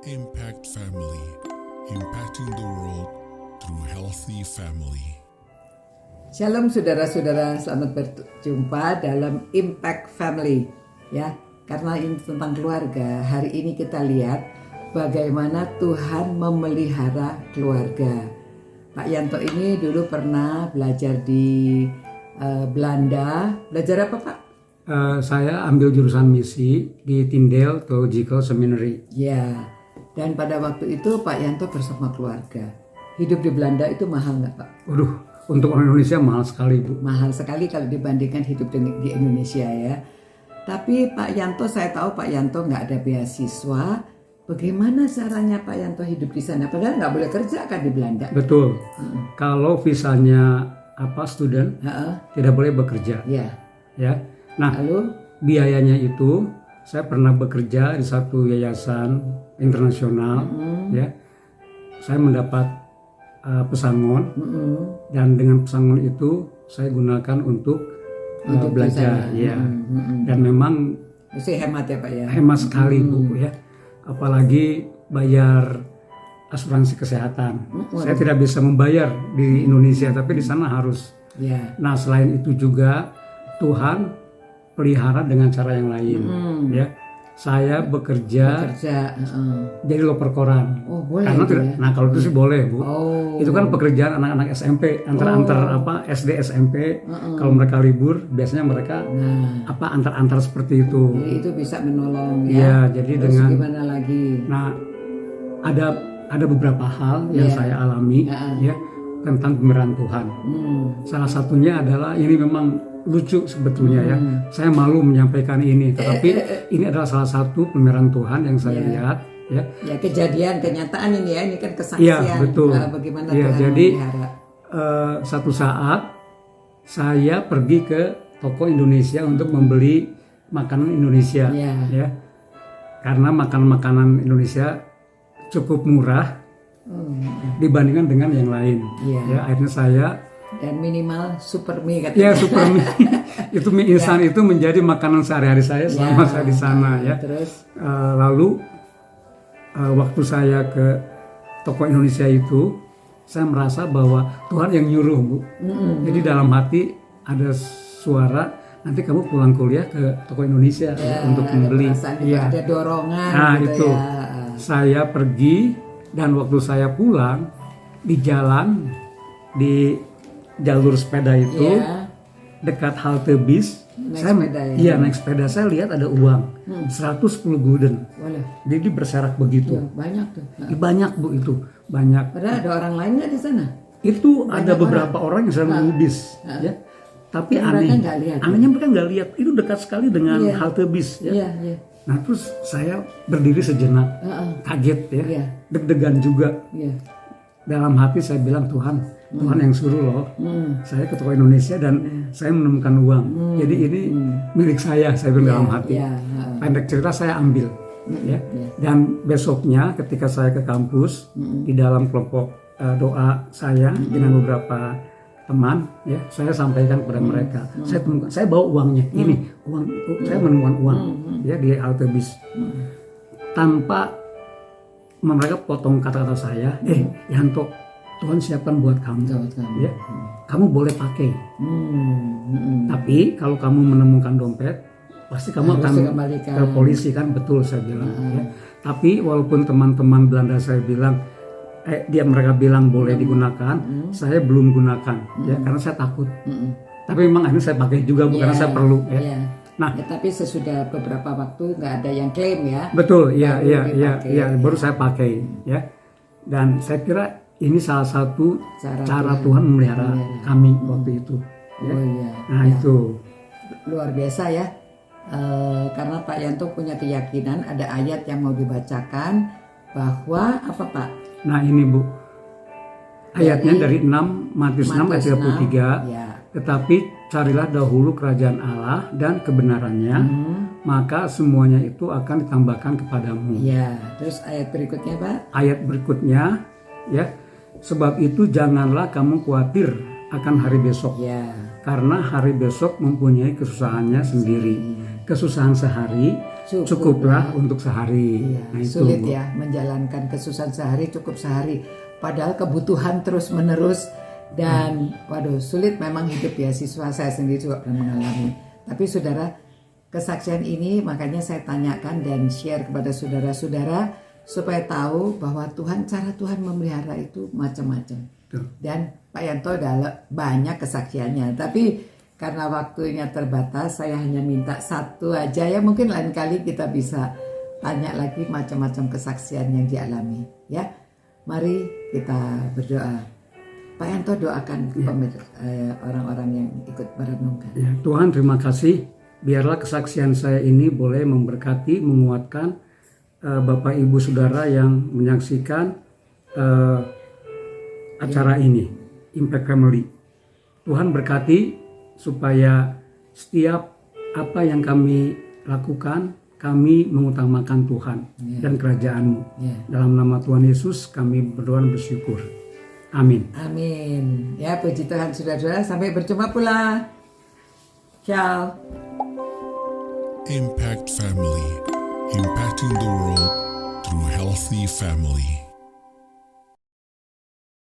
Impact Family, impacting the world through healthy family. Shalom saudara-saudara, selamat berjumpa dalam Impact Family. Ya, karena ini tentang keluarga, hari ini kita lihat bagaimana Tuhan memelihara keluarga. Pak Yanto ini dulu pernah belajar di Belanda. Belajar apa, Pak? Saya ambil jurusan misi di Tyndale Theological Seminary. Ya, dan pada waktu itu Pak Yanto bersama keluarga. Hidup di Belanda itu mahal nggak, Pak? Waduh, untuk orang Indonesia mahal sekali, Bu. Mahal sekali kalau dibandingkan hidup di Indonesia ya. Tapi Pak Yanto, saya tahu Pak Yanto nggak ada beasiswa. Bagaimana caranya Pak Yanto hidup di sana? Padahal nggak boleh kerja kan di Belanda. Betul. Kalau visanya student, tidak boleh bekerja. Ya. Ya. Nah, Lalu biayanya itu saya pernah bekerja di satu yayasan internasional. Ya. Saya mendapat pesangon dan dengan pesangon itu saya gunakan untuk belajar. Ya. Dan memang mesti hemat ya Pak ya. Hemat sekali Bu ya. Apalagi bayar asuransi kesehatan. Saya tidak bisa membayar di Indonesia, tapi di sana harus. Ya. Nah, selain itu juga Tuhan pelihara dengan cara yang lain. Ya, saya bekerja jadi loper koran. Oh, boleh. Karena itu ya? Nah, kalau itu sih boleh Bu. Oh. Itu kan pekerjaan anak-anak SMP, antar SD SMP. Kalau mereka libur, biasanya mereka antar seperti itu. Jadi itu bisa menolong ya. Iya, jadi Terus dengan gimana lagi? Nah, ada beberapa hal yang saya alami ya tentang pemeliharaan Tuhan. Salah satunya adalah ini memang lucu sebetulnya ya. Saya malu menyampaikan ini, tetapi ini adalah salah satu pemeliharaan Tuhan yang saya lihat ya. Ya, kejadian kenyataan ini ya, ini kan kesaksian. Iya, betul. Bagaimana Ya, Tuhan jadi memelihara. Satu saat saya pergi ke toko Indonesia untuk membeli makanan Indonesia ya. Karena makanan Indonesia cukup murah dibandingkan dengan yang lain. Ya, akhirnya saya dan minimal super mie katanya. Ya, super mie. Itu mie instan itu menjadi makanan sehari-hari saya selama saya di sana ya. Terus lalu waktu saya ke toko Indonesia itu, saya merasa bahwa Tuhan yang nyuruh, Bu. Jadi dalam hati ada suara, nanti kamu pulang kuliah ke toko Indonesia untuk membeli. Ada dorongan. Nah, gitu itu. ya. Saya pergi dan waktu saya pulang di jalan di jalur sepeda itu dekat halte bis, naik sepeda saya lihat ada uang 110 gulden. Jadi berserak begitu. Banyak tuh. Banyak Bu, itu banyak. Padahal ada orang lain nggak di sana? Itu banyak, ada beberapa orang yang sedang menunggu bis, ya. Tapi anehnya mereka nggak lihat. Itu dekat sekali dengan halte bis, ya. Nah, terus saya berdiri sejenak, kaget ya, deg-degan juga. Dalam hati saya bilang, Tuhan yang suruh loh. Saya ke toko Indonesia dan saya menemukan uang. Jadi ini milik saya bilang dalam hati. Pendek cerita saya ambil. Dan besoknya ketika saya ke kampus, di dalam kelompok doa saya dengan beberapa teman, ya, saya sampaikan kepada mereka. Saya bawa uangnya. Ini uang, saya menemukan uang ya di halte bis. Tanpa mereka potong kata-kata saya, Yanto, Tuhan siapkan buat kamu. Ya, kamu boleh pakai. Tapi kalau kamu menemukan dompet, pasti kamu akan ke polisi kan, betul saya bilang. Ya. Tapi walaupun teman-teman Belanda saya bilang, mereka bilang boleh digunakan, saya belum gunakan, ya, karena saya takut. Tapi memang akhirnya saya pakai juga, bukan karena saya perlu. Ya. Nah, tapi sesudah beberapa waktu nggak ada yang klaim ya. Betul, iya, baru saya pakai, ya. Dan saya kira ini salah satu cara Tuhan memelihara kami waktu itu. Ya. Nah, itu luar biasa ya. Karena Pak Yanto punya keyakinan ada ayat yang mau dibacakan bahwa apa Pak? Nah, ini Bu. Ayatnya dari Matius 6 ayat 33. Tetapi carilah dahulu kerajaan Allah dan kebenarannya, maka semuanya itu akan ditambahkan kepadamu. Ya, terus ayat berikutnya Pak? Ayat berikutnya, ya, sebab itu janganlah kamu khawatir akan hari besok, karena hari besok mempunyai kesusahannya sendiri. Kesusahan sehari cukuplah untuk sehari. Iya, Nah, itu, sulit Bu. ya menjalankan kesusahan sehari cukup sehari. Padahal kebutuhan terus menerus dan waduh sulit memang hidup ya, siswa saya sendiri juga pernah mengalami. Tapi saudara, kesaksian ini makanya saya tanyakan dan share kepada saudara-saudara supaya tahu bahwa cara Tuhan memelihara itu macam-macam. Dan Pak Yanto banyak kesaksiannya, tapi karena waktunya terbatas saya hanya minta satu aja ya, mungkin lain kali kita bisa tanya lagi macam-macam kesaksian yang dialami ya. Mari kita berdoa. Pak Yanto doakan orang-orang yang ikut merenungkan. Ya, Tuhan terima kasih, biarlah kesaksian saya ini boleh memberkati, menguatkan Bapak Ibu Saudara yang menyaksikan acara ini, Impact Family. Tuhan berkati supaya setiap apa yang kami lakukan, kami mengutamakan Tuhan dan kerajaan-Mu. Dalam nama Tuhan Yesus kami berdoa dan bersyukur. Amin. Amin. Ya, puji Tuhan saudara-saudara, sampai berjumpa pula. Ciao. Impact Family, impacting the world through healthy family.